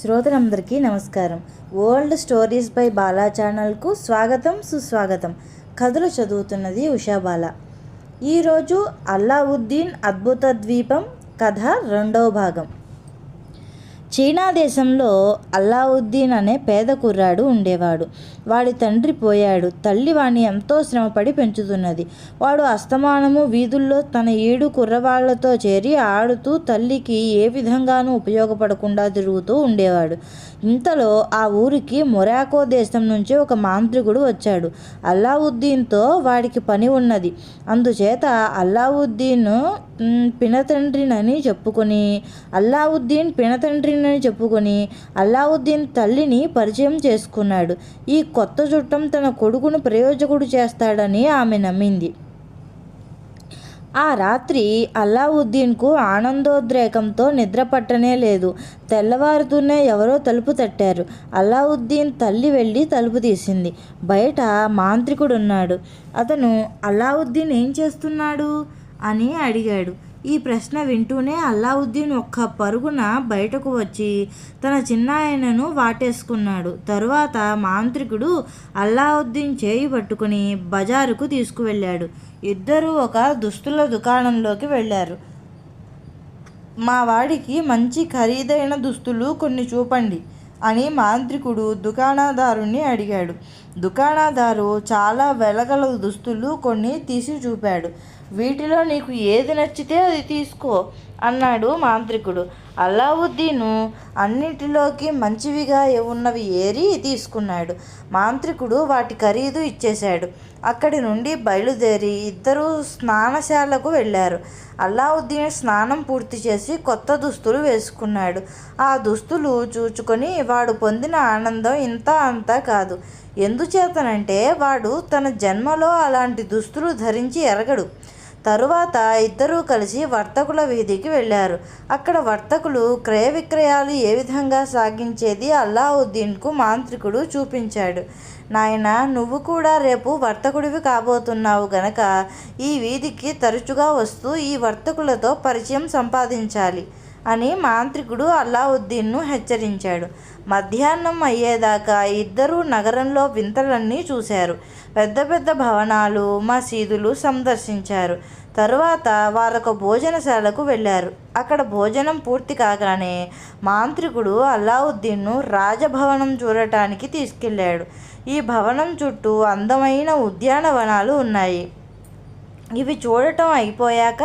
శ్రోతలందరికీ నమస్కారం. World stories by Bala ఛానల్కు స్వాగతం, సుస్వాగతం. కథలు చదువుతున్నది ఉషాబాల. ఈరోజు అల్లావుద్దీన్ అద్భుత ద్వీపం కథ రెండవ భాగం. చీనా దేశంలో అల్లావుద్దీన్ అనే పేద కుర్రాడు ఉండేవాడు. వాడి తండ్రి పోయాడు. తల్లి వాణ్ణి ఎంతో శ్రమపడి పెంచుతున్నది. వాడు అస్తమానము వీధుల్లో తన 7 కుర్రవాళ్లతో చేరి ఆడుతూ తల్లికి ఏ విధంగానూ ఉపయోగపడకుండా తిరుగుతూ ఉండేవాడు. ఇంతలో ఆ ఊరికి మొరాకో దేశం నుంచి ఒక మాంత్రికుడు వచ్చాడు. అల్లావుద్దీన్తో వాడికి పని ఉన్నది. అందుచేత అల్లావుద్దీన్ పినతండ్రినని చెప్పుకొని అల్లావుద్దీన్ తల్లిని పరిచయం చేసుకున్నాడు. ఈ కొత్త చుట్టం తన కొడుకును ప్రయోజకుడు చేస్తాడని ఆమె నమ్మింది. ఆ రాత్రి అల్లావుద్దీన్కు ఆనందోద్రేకంతో నిద్ర పట్టనే లేదు. తెల్లవారుతూనే ఎవరో తలుపు తట్టారు. అల్లావుద్దీన్ తల్లి వెళ్ళి తలుపు తీసింది. బయట మాంత్రికుడున్నాడు. అతను అల్లావుద్దీన్ ఏం చేస్తున్నాడు అని అడిగాడు. ఈ ప్రశ్న వింటూనే అల్లావుద్దీన్ ఒక్క పరుగున బయటకు వచ్చి తన చిన్నాయనను వాటేసుకున్నాడు. తరువాత మాంత్రికుడు అల్లావుద్దీన్ చేయి పట్టుకుని బజారుకు తీసుకువెళ్ళాడు. ఇద్దరూ ఒక దుస్తుల దుకాణంలోకి వెళ్ళారు. మా వాడికి మంచి ఖరీదైన దుస్తులు కొన్ని చూపండి అని మాంత్రికుడు దుకాణదారుని అడిగాడు. దుకాణదారు చాలా వెలగల దుస్తులు కొన్ని తీసి చూపాడు. వీటిలో నీకు ఏది నచ్చితే అది తీసుకో అన్నాడు మాంత్రికుడు. అల్లావుద్దీను అన్నిటిలోకి మంచివిగా ఉన్నవి ఏరి తీసుకున్నాడు. మాంత్రికుడు వాటి ఖరీదు ఇచ్చేశాడు. అక్కడి నుండి బయలుదేరి ఇద్దరూ స్నానశాలకు వెళ్ళారు. అల్లావుద్దీన్ స్నానం పూర్తి చేసి కొత్త దుస్తులు వేసుకున్నాడు. ఆ దుస్తులు చూచుకొని వాడు పొందిన ఆనందం ఇంత అంతా కాదు. ఎందుచేతనంటే వాడు తన జన్మలో అలాంటి దుస్తులు ధరించి ఎరగడు. తరువాత ఇద్దరూ కలిసి వర్తకుల వీధికి వెళ్ళారు. అక్కడ వర్తకులు క్రయ విక్రయాలు ఏ విధంగా సాగించేది అల్లావుద్దీన్కు మాంత్రికుడు చూపించాడు. నాయనా, నువ్వు కూడా రేపు వర్తకుడివి కాబోతున్నావు గనక ఈ వీధికి తరచుగా వస్తూ ఈ వర్తకులతో పరిచయం సంపాదించాలి అని మాంత్రికుడు అల్లావుద్దీన్ను హెచ్చరించాడు. మధ్యాహ్నం అయ్యేదాకా ఇద్దరూ నగరంలో వింతలన్నీ చూశారు. పెద్ద పెద్ద భవనాలు, మసీదులు సందర్శించారు. తరువాత వారొక భోజనశాలకు వెళ్ళారు. అక్కడ భోజనం పూర్తి కాగానే మాంత్రికుడు అల్లావుద్దీన్ను రాజభవనం చూడటానికి తీసుకెళ్ళాడు. ఈ భవనం చుట్టూ అందమైన ఉద్యానవనాలు ఉన్నాయి. ఇవి చూడటం అయిపోయాక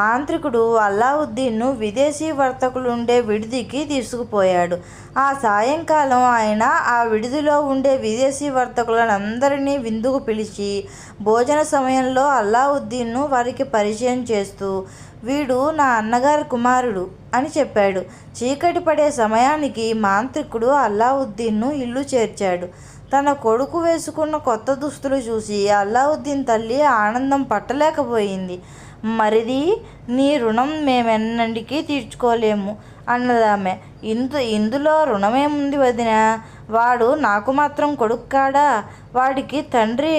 మాంత్రికుడు అల్లావుద్దీన్ను విదేశీ వర్తకులుండే విడిదికి తీసుకుపోయాడు. ఆ సాయంకాలం ఆయన ఆ విడిదిలో ఉండే విదేశీ వర్తకులందరినీ విందుకు పిలిచి భోజన సమయంలో అల్లావుద్దీన్ను వారికి పరిచయం చేస్తూ, వీడు నా అన్నగారి కుమారుడు అని చెప్పాడు. చీకటి పడే సమయానికి మాంత్రికుడు అల్లావుద్దీన్ను ఇల్లు చేర్చాడు. తన కొడుకు వేసుకున్న కొత్త దుస్తులు చూసి అల్లావుద్దీన్ తల్లి ఆనందం పట్టలేకపోయింది. మరిది, నీ రుణం మేమెన్నటికీ తీర్చుకోలేము అన్నదామె. ఇందులో రుణమేముంది వదినా? వాడు నాకు మాత్రం కొడుకు కాడా? వాడికి తండ్రి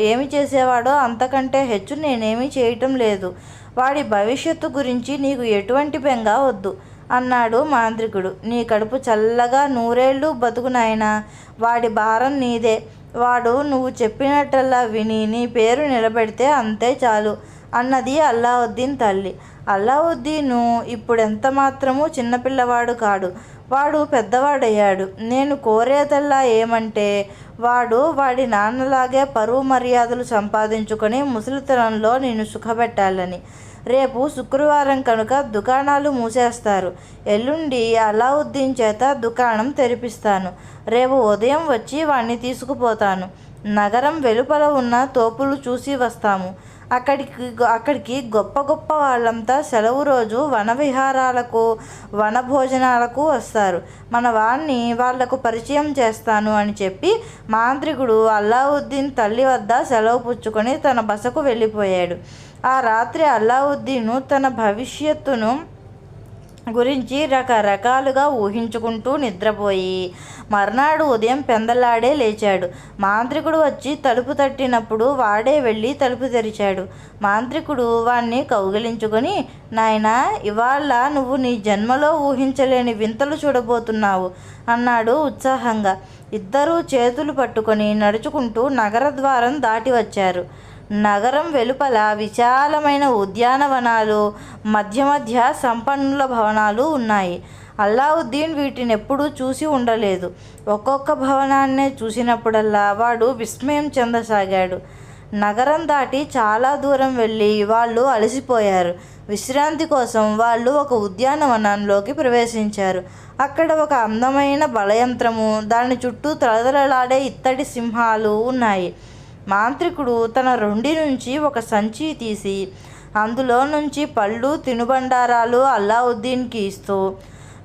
ఏమి చేసేవాడో అంతకంటే హెచ్చు నేనేమీ చేయటం లేదు. వాడి భవిష్యత్తు గురించి నీకు ఎటువంటి బెంగ వద్దు అన్నాడు మాంత్రికుడు. నీ కడుపు చల్లగా నూరేళ్ళు బతుకు నాయనా. వాడి భారం నీదే. వాడు నువ్వు చెప్పినట్టల్లా విని నీ పేరు నిలబెడితే అంతే చాలు అన్నది అల్లావుద్దీన్ తల్లి. అల్లావుద్దీను ఇప్పుడెంత మాత్రమూ చిన్నపిల్లవాడు కాడు. వాడు పెద్దవాడయ్యాడు. నేను కోరేదల్లా ఏమంటే వాడి నాన్నలాగే పరువు మర్యాదలు సంపాదించుకొని ముసలితనంలో నిన్ను సుఖపెట్టాలని. రేపు శుక్రవారం కనుక దుకాణాలు మూసేస్తారు. ఎల్లుండి అల్లావుద్దీన్ చేత దుకాణం తెరిపిస్తాను. రేపు ఉదయం వచ్చి వాణ్ణి తీసుకుపోతాను. నగరం వెలుపల ఉన్న తోపులు చూసి వస్తాము. అక్కడికి గొప్ప గొప్ప వాళ్ళంతా సెలవు రోజు వనవిహారాలకు, వనభోజనాలకు వస్తారు. మన వాణ్ణి వాళ్లకు పరిచయం చేస్తాను అని చెప్పి మాంత్రికుడు అల్లావుద్దీన్ తల్లి వద్ద సెలవు పుచ్చుకొని తన బసకు వెళ్ళిపోయాడు. ఆ రాత్రి అల్లావుద్దీను తన భవిష్యత్తును గురించి రకరకాలుగా ఊహించుకుంటూ నిద్రపోయి మర్నాడు ఉదయం పెందలాడే లేచాడు. మాంత్రికుడు వచ్చి తలుపు తట్టినప్పుడు వాడే వెళ్ళి తలుపు తెరిచాడు. మాంత్రికుడు వాణ్ణి కౌగిలించుకొని, నాయనా, ఇవాళ నువ్వు నీ జన్మలో ఊహించలేని వింతలు చూడబోతున్నావు అన్నాడు ఉత్సాహంగా. ఇద్దరూ చేతులు పట్టుకొని నడుచుకుంటూ నగర ద్వారం దాటి వచ్చారు. నగరం వెలుపల విశాలమైన ఉద్యానవనాలు, మధ్య మధ్య సంపన్నుల భవనాలు ఉన్నాయి. అల్లావుద్దీన్ వీటిని ఎప్పుడూ చూసి ఉండలేదు. ఒక్కొక్క భవనాన్నే చూసినప్పుడల్లా వాడు విస్మయం చెందసాగాడు. నగరం దాటి చాలా దూరం వెళ్ళి వాళ్ళు అలసిపోయారు. విశ్రాంతి కోసం వాళ్ళు ఒక ఉద్యానవనంలోకి ప్రవేశించారు. అక్కడ ఒక అందమైన బలయంత్రము, దాని చుట్టూ తలతలలాడే ఇత్తడి సింహాలు ఉన్నాయి. మాంత్రికుడు తన రొండి నుంచి ఒక సంచి తీసి అందులో నుంచి పళ్ళు, తినుబండారాలు అల్లావుద్దీన్కి ఇస్తూ,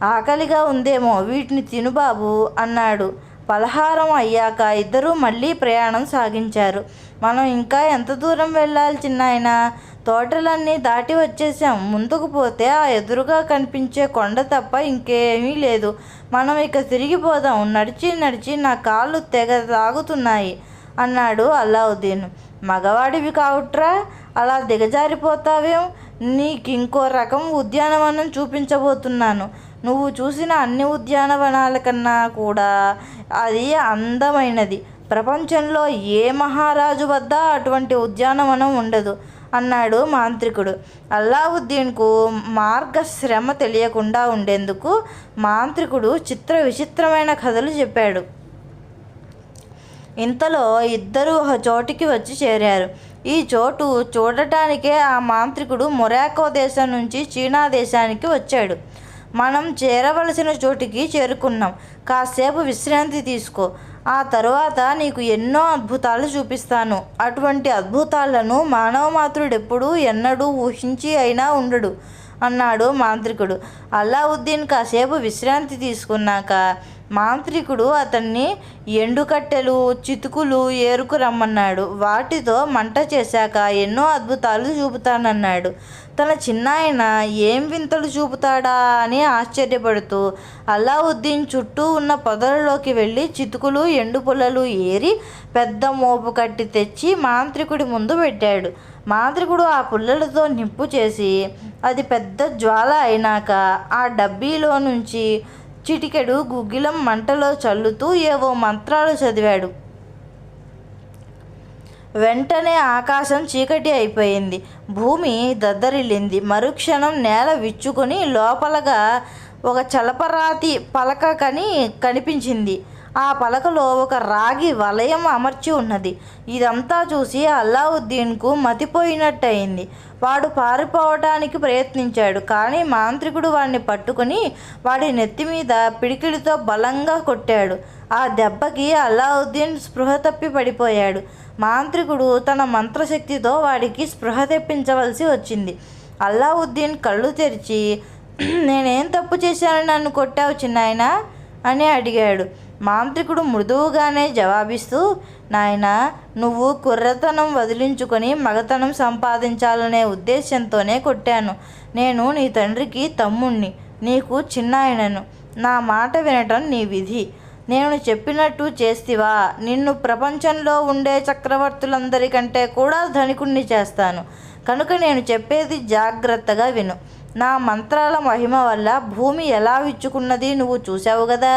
ఆకలిగా ఉందేమో, వీటిని తినుబాబు అన్నాడు. పలహారం అయ్యాక ఇద్దరూ మళ్ళీ ప్రయాణం సాగించారు. మనం ఇంకా ఎంత దూరం వెళ్ళాలి చిన్నాయనా? తోటలన్నీ దాటి వచ్చేసాం. ముందుకు పోతే ఆ ఎదురుగా కనిపించే కొండ తప్ప ఇంకేమీ లేదు. మనం ఇక తిరిగిపోదాం. నడిచి నడిచి నా కాళ్ళు తెగ తాగుతున్నాయి అన్నాడు అల్లావుద్దీన్. మగవాడివి కావుట్రా, అలా దిగజారిపోతావేం? నీకింకో రకం ఉద్యానవనం చూపించబోతున్నాను. నువ్వు చూసిన అన్ని ఉద్యానవనాల కన్నా కూడా అది అందమైనది. ప్రపంచంలో ఏ మహారాజు వద్ద అటువంటి ఉద్యానవనం ఉండదు అన్నాడు మాంత్రికుడు. అల్లావుద్దీన్కు మార్గశ్రమ తెలియకుండా ఉండేందుకు మాంత్రికుడు చిత్ర విచిత్రమైన కథలు చెప్పాడు. ఇంతలో ఇద్దరూ ఒక చోటికి వచ్చి చేరారు. ఈ చోటు చూడటానికే ఆ మాంత్రికుడు మొరాకో దేశం నుంచి చీనా దేశానికి వచ్చాడు. మనం చేరవలసిన చోటికి చేరుకున్నాం. కాసేపు విశ్రాంతి తీసుకో. ఆ తరువాత నీకు ఎన్నో అద్భుతాలు చూపిస్తాను. అటువంటి అద్భుతాలను మానవ మాతృడెప్పుడూ ఎన్నడూ ఊహించి అయినా ఉండడు అన్నాడు మాంత్రికుడు. అల్లావుద్దీన్ కాసేపు విశ్రాంతి తీసుకున్నాక మాంత్రికుడు అతన్ని ఎండుకట్టెలు, చితుకులు ఏరుకు రమ్మన్నాడు. వాటితో మంట చేశాక ఎన్నో అద్భుతాలు చూపుతానన్నాడు. తన చిన్నాయన ఏం వింతలు చూపుతాడా అని ఆశ్చర్యపడుతూ అల్లావుద్దీన్ చుట్టూ ఉన్న పొదలలోకి వెళ్ళి చితుకులు, ఎండు పుల్లలు ఏరి పెద్ద మోపు కట్టి తెచ్చి మాంత్రికుడి ముందు పెట్టాడు. మాంత్రికుడు ఆ పుల్లలతో నిప్పు చేసి అది పెద్ద జ్వాల అయినాక ఆ డబ్బీలో నుంచి చిటికెడు గుగ్గిలం మంటలో చల్లుతూ ఏవో మంత్రాలు చదివాడు. వెంటనే ఆకాశం చీకటి అయిపోయింది. భూమి దద్దరిల్లింది. మరుక్షణం నేల విచ్చుకొని లోపలగా ఒక చలపరాతి పలక కనిపించింది. ఆ పలకలో ఒక రాగి వలయం అమర్చి ఉన్నది. ఇదంతా చూసి అల్లావుద్దీన్కు మతిపోయినట్టయింది. వాడు పారిపోవటానికి ప్రయత్నించాడు. కానీ మాంత్రికుడు వాడిని పట్టుకుని వాడి నెత్తి మీద పిడికిలితో బలంగా కొట్టాడు. ఆ దెబ్బకి అల్లావుద్దీన్ స్పృహ తప్పి పడిపోయాడు. మాంత్రికుడు తన మంత్రశక్తితో వాడికి స్పృహ తెప్పించవలసి వచ్చింది. అల్లావుద్దీన్ కళ్ళు తెరిచి, నేనేం తప్పు చేశానని నన్ను కొట్టావు చిన్నాయనా అని అడిగాడు. మాంత్రికుడు మృదువుగానే జవాబిస్తూ, నాయనా, నువ్వు కుర్రతనం వదిలించుకొని మగతనం సంపాదించాలనే ఉద్దేశంతోనే కొట్టాను. నేను నీ తండ్రికి తమ్ముణ్ణి, నీకు చిన్నాయనను. నా మాట వినటం నీ విధి. నేను చెప్పినట్టు చేస్తివా, నిన్ను ప్రపంచంలో ఉండే చక్రవర్తులందరికంటే కూడా ధనికుణ్ణి చేస్తాను. కనుక నేను చెప్పేది జాగ్రత్తగా విను. నా మంత్రాల మహిమ వల్ల భూమి ఎలా విచ్చుకున్నది నువ్వు చూసావు కదా.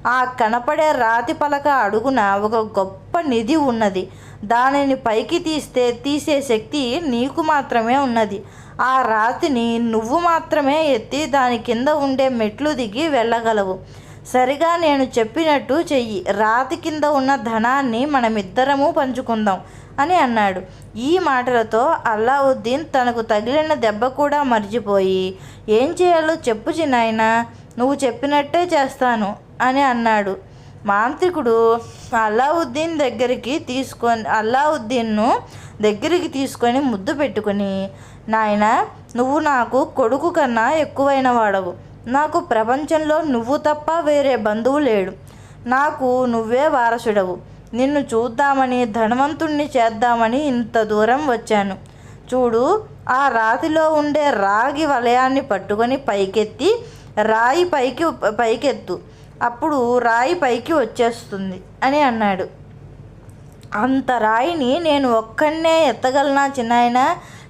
ఆ కనపడే రాతి పలక అడుగున ఒక గొప్ప నిధి ఉన్నది. దానిని పైకి తీసే శక్తి నీకు మాత్రమే ఉన్నది. ఆ రాతిని నువ్వు మాత్రమే ఎత్తి దాని కింద ఉండే మెట్లు దిగి వెళ్ళగలవు. సరిగా నేను చెప్పినట్టు చెయ్యి. రాతి కింద ఉన్న ధనాన్ని మనమిద్దరము పంచుకుందాం అని అన్నాడు. ఈ మాటలతో అల్లావుద్దీన్ తనకు తగిలిన దెబ్బ కూడా మర్చిపోయి, ఏం చేయాలో చెప్పు చిన్నాయనా, నువ్వు చెప్పినట్టే చేస్తాను అని అన్నాడు. మాంత్రికుడు అల్లావుద్దీన్ను దగ్గరికి తీసుకొని ముద్దు పెట్టుకుని, నాయనా, నువ్వు నాకు కొడుకు కన్నా ఎక్కువైన వాడవు. నాకు ప్రపంచంలో నువ్వు తప్ప వేరే బంధువు లేడు. నాకు నువ్వే వారసుడవు. నిన్ను చూద్దామని, ధనవంతుణ్ణి చేద్దామని ఇంత దూరం వచ్చాను. చూడు, ఆ రాతిలో ఉండే రాగి వలయాన్ని పట్టుకొని పైకెత్తి రాయి పైకెత్తు, అప్పుడు రాయి పైకి వచ్చేస్తుంది అని అన్నాడు. అంత రాయిని నేను ఒక్కనే ఎత్తగలనా చిన్నాయనా?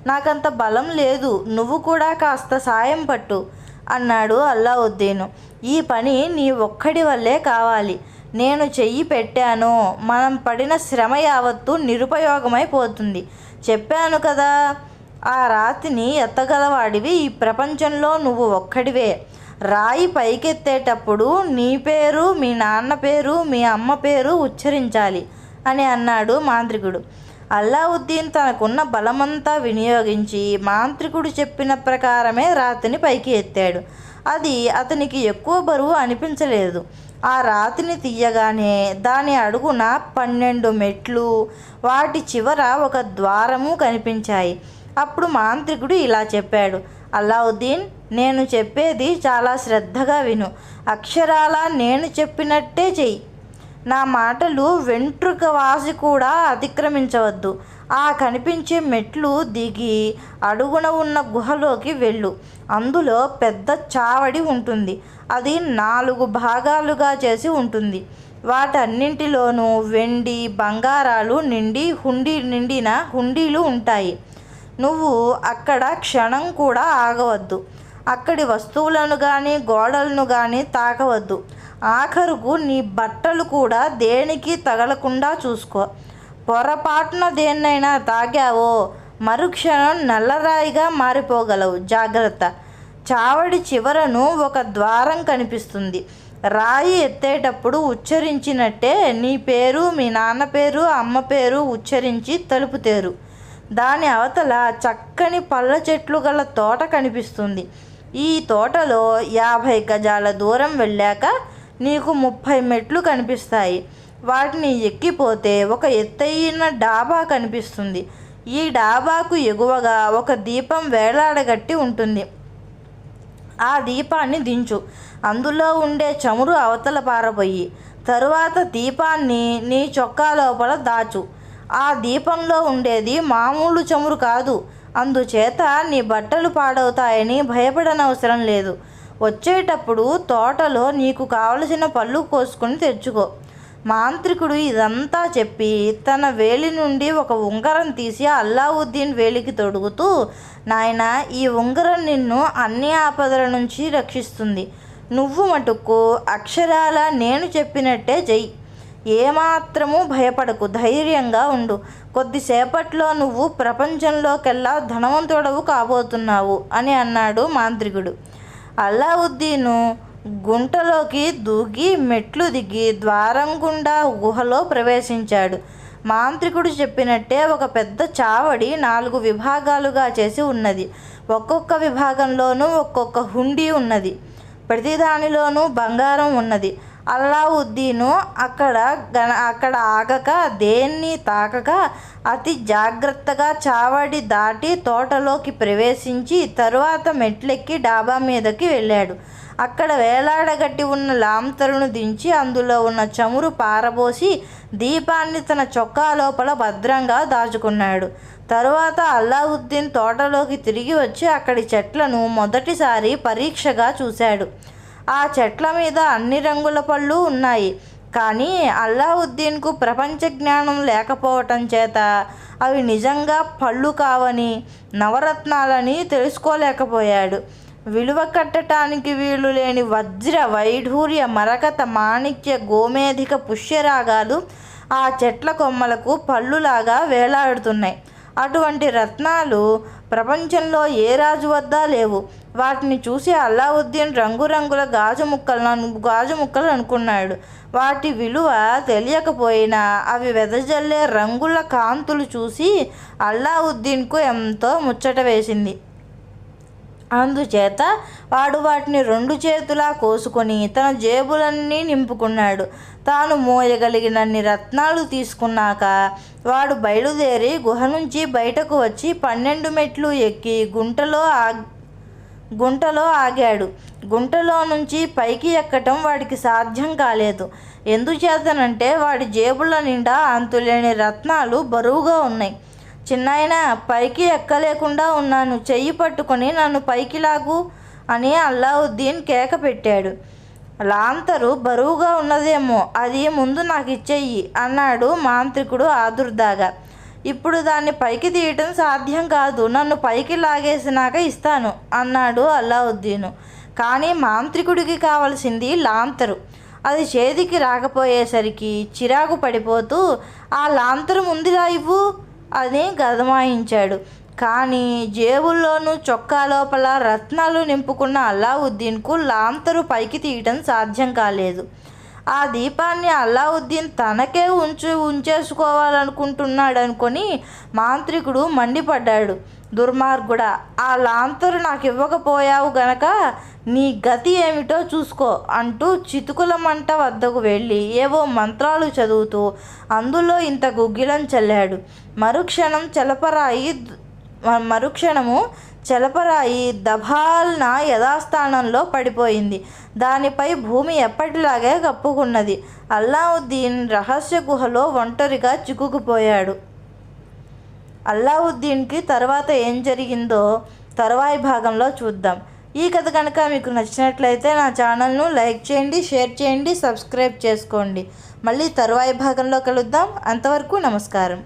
నాకంత బలం లేదు, నువ్వు కూడా కాస్త సాయం పట్టు అన్నాడు అల్లావుద్దీను. ఈ పని నీ ఒక్కడి వల్లే కావాలి. నేను చెయ్యి పెట్టాను, మనం పడిన శ్రమ యావత్తు నిరుపయోగమైపోతుంది. చెప్పాను కదా, ఆ రాతిని ఎత్తగలవాడివి ఈ ప్రపంచంలో నువ్వు ఒక్కడివే. రాయి పైకెత్తేటప్పుడు నీ పేరు, మీ నాన్న పేరు, మీ అమ్మ పేరు ఉచ్చరించాలి అని అన్నాడు మాంత్రికుడు. అల్లావుద్దీన్ తనకున్న బలమంతా వినియోగించి మాంత్రికుడు చెప్పిన ప్రకారమే రాతిని పైకి ఎత్తాడు. అది అతనికి ఎక్కువ బరువు అనిపించలేదు. ఆ రాతిని తీయగానే దాని అడుగున 12 మెట్లు, వాటి చివర ఒక ద్వారము కనిపించాయి. అప్పుడు మాంత్రికుడు ఇలా చెప్పాడు, అల్లావుద్దీన్, నేను చెప్పేది చాలా శ్రద్ధగా విను. అక్షరాలా నేను చెప్పినట్టే చెయ్యి. నా మాటలు వెంట్రుక వాసి కూడా అతిక్రమించవద్దు. ఆ కనిపించే మెట్లు దిగి అడుగున ఉన్న గుహలోకి వెళ్ళు. అందులో పెద్ద చావడి ఉంటుంది. అది 4 భాగాలుగా చేసి ఉంటుంది. వాటన్నింటిలోనూ వెండి బంగారాలు నిండిన హుండీలు ఉంటాయి. నువ్వు అక్కడ క్షణం కూడా ఆగవద్దు. అక్కడి వస్తువులను కానీ గోడలను కానీ తాకవద్దు. ఆఖరుకు నీ బట్టలు కూడా దేనికి తగలకుండా చూసుకో. పొరపాటున దేన్నైనా తాగావో మరుక్షణం నల్లరాయిగా మారిపోగలవు. జాగ్రత్త. చావడి చివరను ఒక ద్వారం కనిపిస్తుంది. రాయి ఎత్తేటప్పుడు ఉచ్చరించినట్టే నీ పేరు, మీ నాన్న పేరు, అమ్మ పేరు ఉచ్చరించి తలుపుతేరు. దాని అవతల చక్కని పళ్ళ చెట్లు గల తోట కనిపిస్తుంది. ఈ తోటలో 50 గజాల దూరం వెళ్ళాక నీకు 30 మెట్లు కనిపిస్తాయి. వాటిని ఎక్కిపోతే ఒక ఎత్తైన డాబా కనిపిస్తుంది. ఈ డాబాకు ఎగువగా ఒక దీపం వేలాడగట్టి ఉంటుంది. ఆ దీపాన్ని దించు. అందులో ఉండే చమురు అవతల పారబోయి తరువాత దీపాన్ని నీ చొక్కా లోపల దాచు. ఆ దీపంలో ఉండేది మామూలు చమురు కాదు. అందుచేత నీ బట్టలు పాడవుతాయని భయపడనవసరం లేదు. వచ్చేటప్పుడు తోటలో నీకు కావలసిన పళ్ళు కోసుకొని తెచ్చుకో. మాంత్రికుడు ఇదంతా చెప్పి తన వేలి నుండి ఒక ఉంగరం తీసి అల్లావుద్దీన్ వేలికి తొడుగుతూ, నాయనా, ఈ ఉంగరం నిన్ను అన్ని ఆపదల నుంచి రక్షిస్తుంది. నువ్వు మటుకు అక్షరాల నేను చెప్పినట్టే చెయ్యి. ఏమాత్రమూ భయపడకు, ధైర్యంగా ఉండు. కొద్దిసేపట్లో నువ్వు ప్రపంచంలోకెల్లా ధనవంతుడవు కాబోతున్నావు అని అన్నాడు మాంత్రికుడు. అల్లావుద్దీను గుంటలోకి దూకి మెట్లు దిగి ద్వారం గుండా గుహలో ప్రవేశించాడు. మాంత్రికుడు చెప్పినట్టే ఒక పెద్ద చావడి 4 విభాగాలుగా చేసి ఉన్నది. ఒక్కొక్క విభాగంలోనూ ఒక్కొక్క హుండీ ఉన్నది. ప్రతిదానిలోనూ బంగారం ఉన్నది. అల్లావుద్దీను అక్కడ ఆగక, దేన్ని తాకక అతి జాగ్రత్తగా చావడి దాటి తోటలోకి ప్రవేశించి తరువాత మెట్లెక్కి డాబా మీదకి వెళ్ళాడు. అక్కడ వేలాడగట్టి ఉన్న లాంతరును దించి అందులో ఉన్న చమురు పారబోసి దీపాన్ని తన చొక్కా లోపల భద్రంగా దాచుకున్నాడు. తరువాత అల్లావుద్దీన్ తోటలోకి తిరిగి వచ్చి అక్కడి చెట్లను మొదటిసారి పరీక్షగా చూశాడు. ఆ చెట్ల మీద అన్ని రంగుల పళ్ళు ఉన్నాయి. కానీ అల్లావుద్దీన్కు ప్రపంచ జ్ఞానం లేకపోవటం చేత అవి నిజంగా పళ్ళు కావని, నవరత్నాలని తెలుసుకోలేకపోయాడు. విలువ కట్టడానికి వీలు లేని వజ్ర, వైఢూర్య, మరకత, మాణిక్య, గోమేధిక పుష్యరాగాలు ఆ చెట్ల కొమ్మలకు పళ్ళులాగా వేలాడుతున్నాయి. అటువంటి రత్నాలు ప్రపంచంలో ఏ రాజు వద్ద లేవు. వాటిని చూసి అల్లావుద్దీన్ రంగురంగుల గాజు ముక్కలు అనుకున్నాడు. వాటి విలువ తెలియకపోయినా అవి వెదజల్లే రంగుల కాంతులు చూసి అల్లావుద్దీన్కు ఎంతో ముచ్చట వేసింది. అందుచేత వాడు వాటిని 2 చేతులా కోసుకొని తన జేబులన్నీ నింపుకున్నాడు. తాను మోయగలిగినన్ని రత్నాలు తీసుకున్నాక వాడు బయలుదేరి గుహ నుంచి బయటకు వచ్చి 12 మెట్లు ఎక్కి గుంటలో ఆగాడు. గుంటలో నుంచి పైకి ఎక్కటం వాడికి సాధ్యం కాలేదు. ఎందుచేతనంటే వాడి జేబుల నిండా అంతులేని రత్నాలు బరువుగా ఉన్నాయి. చిన్నాయన, పైకి ఎక్కలేకుండా ఉన్నాను, చెయ్యి పట్టుకొని నన్ను పైకి లాగు అని అల్లావుద్దీన్ కేక పెట్టాడు. లాంతరు బరువుగా ఉన్నదేమో, అది ముందు నాకు ఇచ్చేయి అన్నాడు మాంత్రికుడు ఆదుర్దాగా. ఇప్పుడు దాన్ని పైకి తీయటం సాధ్యం కాదు, నన్ను పైకి లాగేసినాక ఇస్తాను అన్నాడు అల్లావుద్దీను. కానీ మాంత్రికుడికి కావలసింది లాంతరు. అది చేతికి రాకపోయేసరికి చిరాకు పడిపోతూ, ఆ లాంతరు ముందులా ఇవ్వు అని గదమాయించాడు. కానీ జేబుల్లోనూ చొక్కా లోపల రత్నాలు నింపుకున్న అల్లావుద్దీన్కు లాంతరు పైకి తీయటం సాధ్యం కాలేదు. ఆ దీపాన్ని అల్లావుద్దీన్ తనకే ఉంచేసుకోవాలనుకుంటున్నాడనుకొని మాంత్రికుడు మండిపడ్డాడు. దుర్మార్గుడా, ఆ లాంతరు నాకు ఇవ్వకపోయావు గనక నీ గతి ఏమిటో చూసుకో అంటూ చితుకుల మంట వద్దకు వెళ్ళి ఏవో మంత్రాలు చదువుతూ అందులో ఇంత గుగ్గిలం చల్లాడు. మరుక్షణము చలపరాయి దభాల్న యథాస్థానంలో పడిపోయింది. దానిపై భూమి ఎప్పటిలాగే కప్పుకున్నది. అల్లావుద్దీన్ రహస్య గుహలో ఒంటరిగా చిక్కుకుపోయాడు. అల్లావుద్దీన్కి తర్వాత ఏం జరిగిందో తరువాయి భాగంలో చూద్దాం. ఈ కథ కనుక మీకు నచ్చినట్లయితే నా ఛానల్ను లైక్ చేయండి, షేర్ చేయండి, సబ్స్క్రైబ్ చేసుకోండి. మళ్ళీ తరువాయి భాగంలో కలుద్దాం. అంతవరకు నమస్కారం.